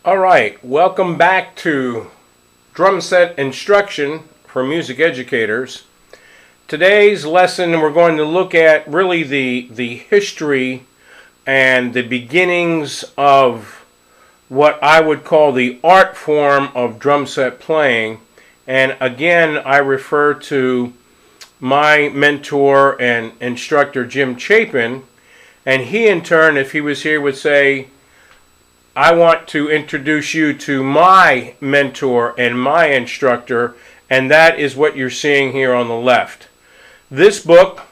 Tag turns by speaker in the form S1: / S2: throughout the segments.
S1: Alright, welcome back to Drumset Instruction for Music Educators. Today's lesson we're going to look at really the history and the beginnings of what I would call the art form of drumset playing. And again, I refer to my mentor and instructor Jim Chapin, and he in turn, if he was here, would say, I want to introduce you to my mentor and my instructor, and that is what you're seeing here on the left. This book,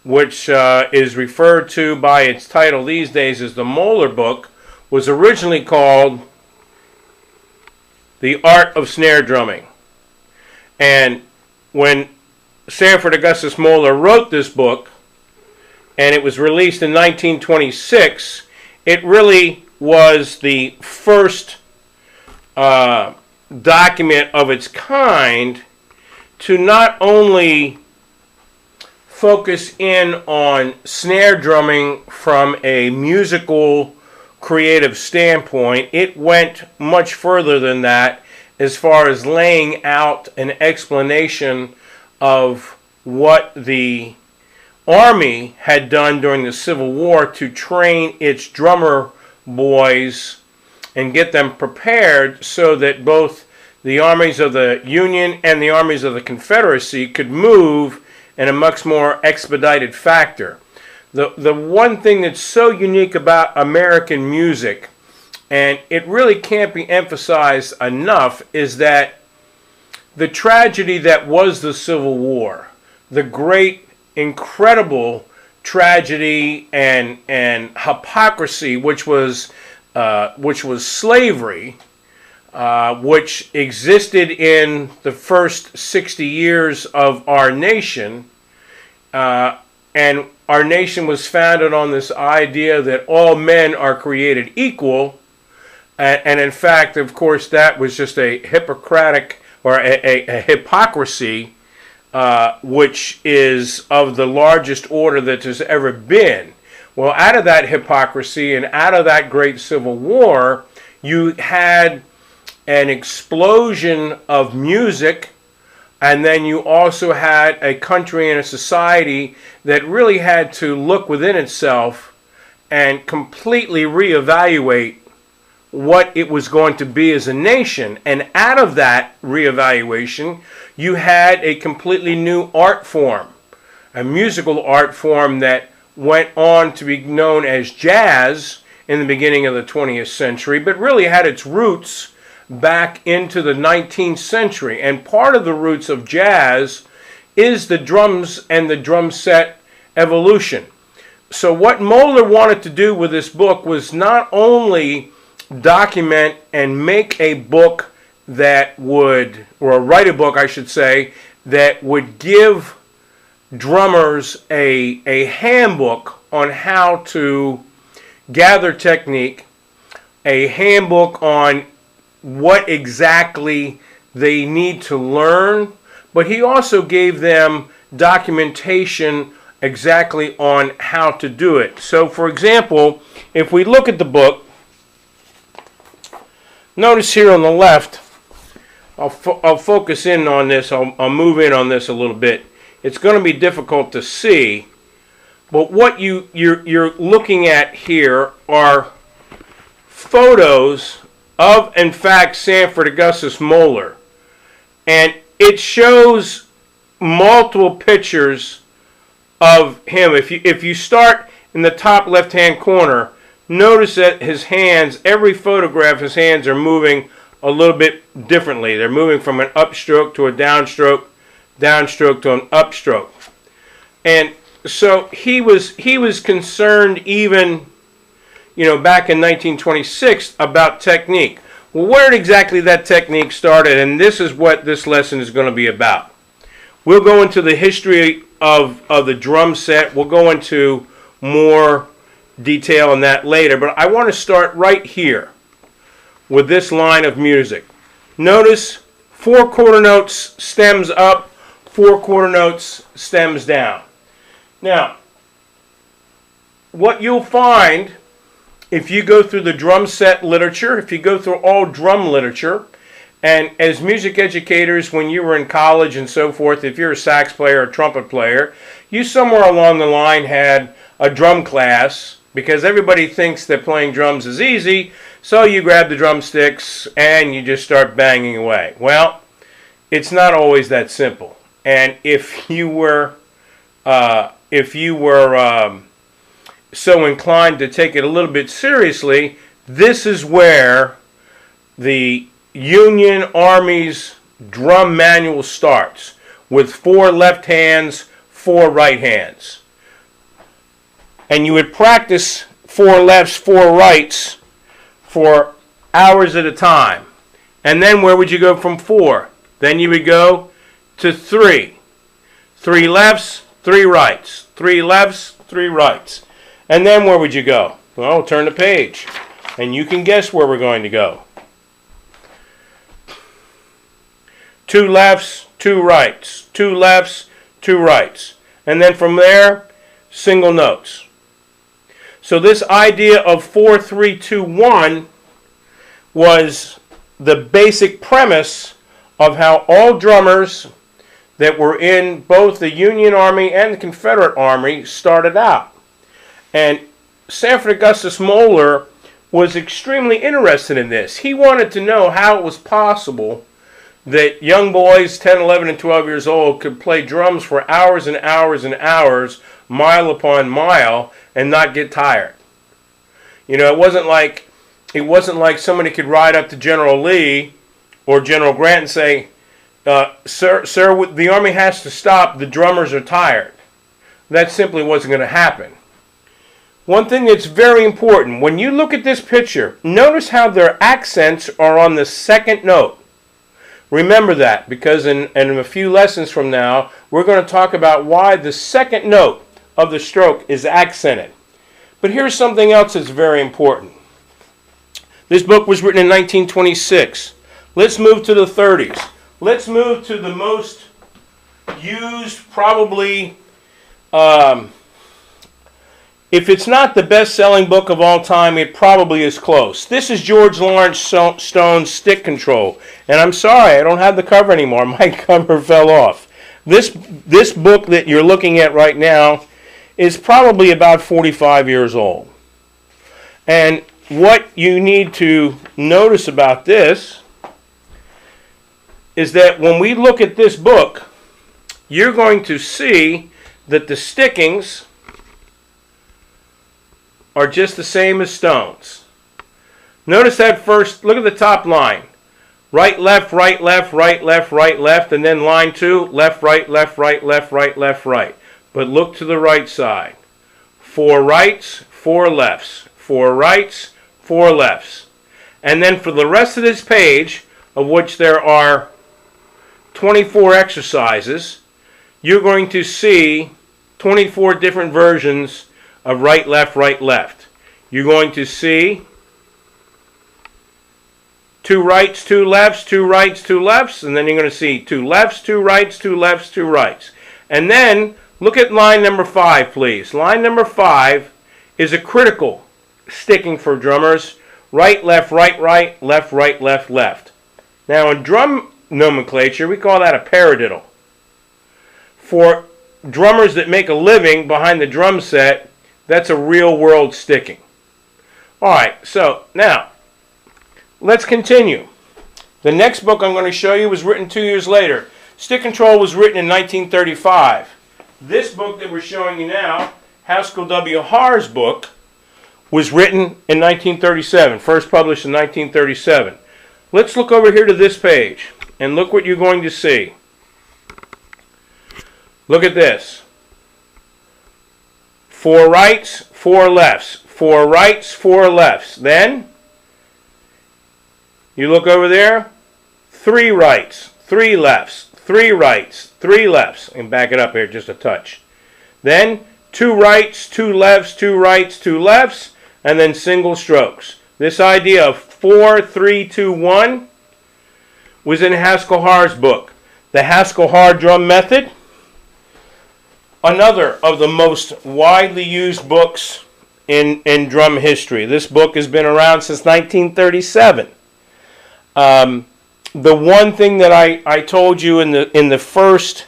S1: which is referred to by its title these days as the Moeller book, was originally called The Art of Snare Drumming. And when Sanford Augustus Moeller wrote this book, and it was released in 1926, it really was the first document of its kind to not only focus in on snare drumming from a musical creative standpoint. It went much further than that as far as laying out an explanation of what the Army had done during the Civil War to train its drummer boys and get them prepared so that both the armies of the Union and the armies of the Confederacy could move in a much more expedited factor. The one thing that's so unique about American music, and it really can't be emphasized enough, is that the tragedy that was the Civil War, the great, incredible tragedy and hypocrisy, which was slavery, which existed in the first 60 years of our nation, and our nation was founded on this idea that all men are created equal, and in fact, of course, that was just a Hippocratic or a hypocrisy. Which is of the largest order that there's ever been. Well, out of that hypocrisy and out of that great Civil War, you had an explosion of music, and then you also had a country and a society that really had to look within itself and completely reevaluate what it was going to be as a nation. And out of that reevaluation, you had a completely new art form, a musical art form that went on to be known as jazz in the beginning of the 20th century, but really had its roots back into the 19th century. And part of the roots of jazz is the drums and the drum set evolution. So what Moeller wanted to do with this book was not only document and make a book that would, or write a book, I should say, that would give drummers a handbook on how to gather technique, a handbook on what exactly they need to learn, but he also gave them documentation exactly on how to do it. So, for example, if we look at the book, notice here on the left, I'll focus in on this, I'll move in on this a little bit. It's going to be difficult to see, but what you're looking at here are photos of, in fact, Sanford Augustus Moeller. And it shows multiple pictures of him. If you start in the top left-hand corner, notice that his hands, every photograph, his hands are moving a little bit differently. They're moving from an upstroke to a downstroke, downstroke to an upstroke. And so he was concerned even, back in 1926 about technique. Well, where exactly that technique started, and this is what this lesson is going to be about. We'll go into the history of the drum set. We'll go into more detail on that later, but I want to start right here with this line of music. Notice 4 quarter notes stems up, 4 quarter notes stems down. Now, what you'll find if you go through the drum set literature, if you go through all drum literature, and as music educators, when you were in college and so forth, if you're a sax player or trumpet player, you somewhere along the line had a drum class, because everybody thinks that playing drums is easy, so you grab the drumsticks and you just start banging away. Well, it's not always that simple. And if you were so inclined to take it a little bit seriously, this is where the Union Army's drum manual starts, with 4 left hands, 4 right hands. And you would practice 4 lefts, 4 rights for hours at a time. And then where would you go from 4? Then you would go to 3. 3 lefts, 3 rights. 3 lefts, 3 rights. And then where would you go? Well, turn the page, and you can guess where we're going to go. 2 lefts, 2 rights. 2 lefts, 2 rights. And then from there, single notes. So this idea of 4, 3, 2, 1 was the basic premise of how all drummers that were in both the Union Army and the Confederate Army started out. And Sanford Augustus Moeller was extremely interested in this. He wanted to know how it was possible that young boys, 10, 11, and 12 years old, could play drums for hours and hours and hours, mile upon mile, and not get tired. You know, it wasn't like somebody could ride up to General Lee or General Grant and say, sir, the Army has to stop, the drummers are tired. That simply wasn't going to happen. One thing that's very important, when you look at this picture, notice how their accents are on the second note. Remember that, because in a few lessons from now, we're going to talk about why the second note of the stroke is accented. But here's something else that's very important. This book was written in 1926. Let's move to the 30s. Let's move to the most used, probably, if it's not the best-selling book of all time, it probably is close. This is George Lawrence Stone's Stick Control. And I'm sorry, I don't have the cover anymore. My cover fell off. This book that you're looking at right now is probably about 45 years old. And what you need to notice about this is that when we look at this book, you're going to see that the stickings are just the same as Stone's. Notice that first, look at the top line. Right, left, right, left, right, left, right, left, and then line 2, left, right, left, right, left, right, left, right. But look to the right side. 4 rights, 4 lefts. 4 rights, 4 lefts. And then for the rest of this page, of which there are 24 exercises, you're going to see 24 different versions of right, left, right, left. You're going to see 2 rights, 2 lefts, 2 rights, 2 lefts, and then you're going to see 2 lefts, 2 rights, 2 lefts, 2 rights. And then look at line number 5, please. Line number 5 is a critical sticking for drummers. Right, left, right, right, left, right, left, left. Now in drum nomenclature, we call that a paradiddle. For drummers that make a living behind the drum set, that's a real world sticking. Alright, so now let's continue. The next book I'm going to show you was written 2 years later. Stick Control was written in 1935. This book that we're showing you now, Haskell W. Haar's book, was written in 1937, first published in 1937. Let's look over here to this page and look what you're going to see. Look at this. 4 rights, 4 lefts. 4 rights, 4 lefts. Then, you look over there, 3 rights, 3 lefts, 3 rights, 3 lefts. And back it up here just a touch. Then, 2 rights, 2 lefts, 2 rights, 2 lefts, and then single strokes. This idea of 4, 3, 2, 1 was in Haskell Haar's book. The Haskell Haar drum method, another of the most widely used books in drum history. This book has been around since 1937. The one thing that I told you in the first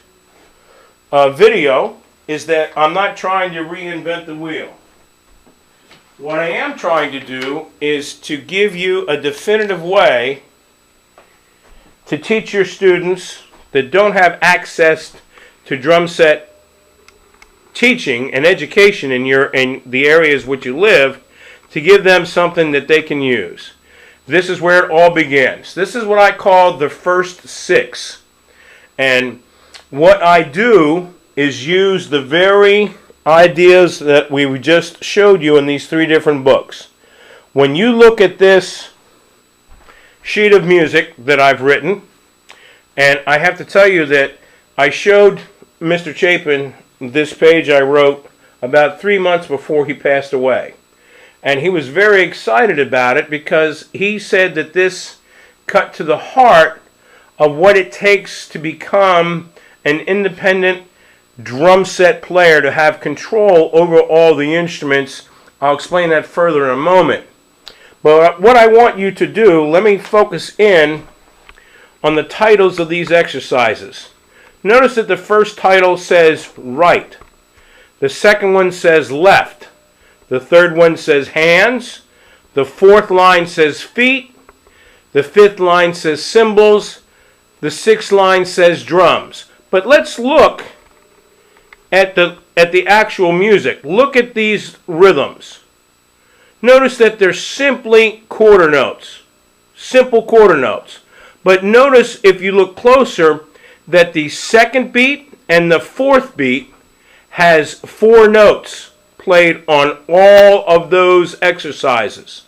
S1: video is that I'm not trying to reinvent the wheel. What I am trying to do is to give you a definitive way to teach your students that don't have access to drum set teaching and education in the areas which you live, to give them something that they can use. This is where it all begins. This is what I call the first six. And what I do is use the very ideas that we just showed you in these three different books. When you look at this sheet of music that I've written, and I have to tell you that I showed Mr. Chapin this page I wrote about 3 months before he passed away. And he was very excited about it because he said that this cut to the heart of what it takes to become an independent drum set player, to have control over all the instruments. I'll explain that further in a moment. But what I want you to do, let me focus in on the titles of these exercises. Notice that the first title says right. The second one says left. The third one says hands. The fourth line says feet. The fifth line says cymbals. The sixth line says drums. But let's look at the actual music. Look at these rhythms. Notice that they're simply quarter notes. Simple quarter notes. But notice, if you look closer, that the second beat and the fourth beat has 4 notes played on all of those exercises.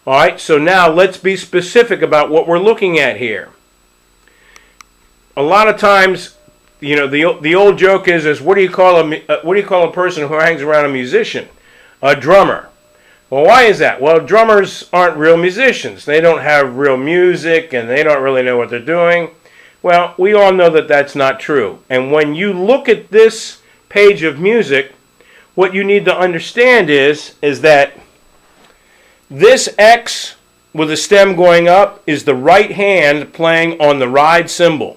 S1: Alright, so now let's be specific about what we're looking at here. A lot of times, you know, the old joke is what do you call a person who hangs around a musician? A drummer. Well, why is that? Well, drummers aren't real musicians. They don't have real music, and they don't really know what they're doing. Well, we all know that that's not true. And when you look at this page of music, what you need to understand is that this X with the stem going up is the right hand playing on the ride cymbal.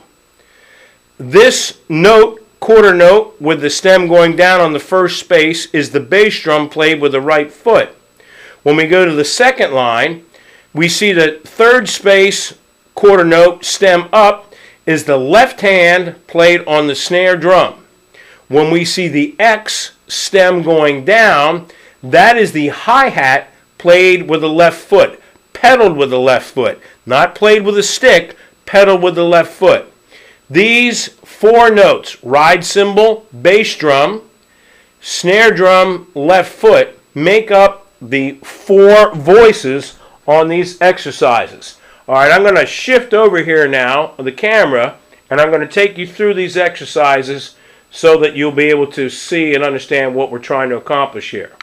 S1: This note, quarter note, with the stem going down on the first space is the bass drum played with the right foot. When we go to the second line, we see the third space, quarter note, stem up, is the left hand played on the snare drum. When we see the X stem going down, that is the hi-hat played with the left foot, pedaled with the left foot, not played with a stick, pedaled with the left foot. These 4 notes, ride cymbal, bass drum, snare drum, left foot, make up the 4 voices on these exercises. Alright, I'm going to shift over here now, the camera, and I'm going to take you through these exercises so that you'll be able to see and understand what we're trying to accomplish here.